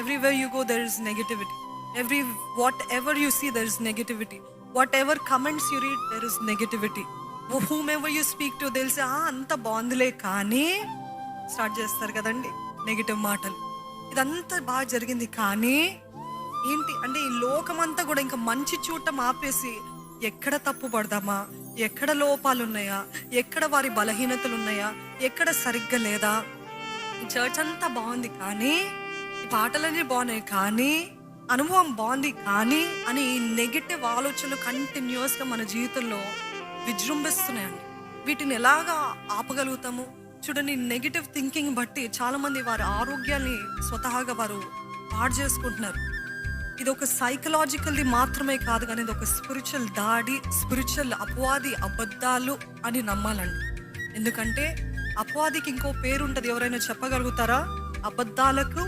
everywhere you go there is negativity. Whatever you see there is negativity. Whatever comments you read there is negativity. Whomever you speak to they'll say anta బాగుందిలే కానీ start చేస్తారు కదండి negative మాటలు. ఇదంతా బాగా జరిగింది కానీ ఏంటి అంటే ఈ లోకమంతా కూడా ఇంకా మంచి చూడటం ఆపేసి ఎక్కడ తప్పు పడదామా, ఎక్కడ లోపాలు ఉన్నాయా, ఎక్కడ వారి బలహీనతలు ఉన్నాయా, ఎక్కడ సరిగ్గా లేదా, ఈ చర్చ్ అంతా బాగుంది కానీ, ఈ పాటలన్నీ బాగున్నాయి కానీ, అనుభవం బాగుంది కానీ అని ఈ నెగిటివ్ ఆలోచనలు కంటిన్యూస్గా మన జీవితంలో విజృంభిస్తున్నాయండి. వీటిని ఎలాగా ఆపగలుగుతాము? చూడండి, నెగిటివ్ థింకింగ్ బట్టి చాలా మంది వారి ఆరోగ్యాన్ని స్వతహాగా వారు పాడు చేసుకుంటున్నారు. ఇది ఒక సైకలాజికల్ది మాత్రమే కాదు కానీ ఇది ఒక స్పిరిచువల్ దాడి, స్పిరిచువల్ అపవాది అబద్ధాలు అని నమ్మాలండి. ఎందుకంటే అపవాదికి ఇంకో పేరు ఉంటుంది, ఎవరైనా చెప్పగలుగుతారా? అబద్ధాలకు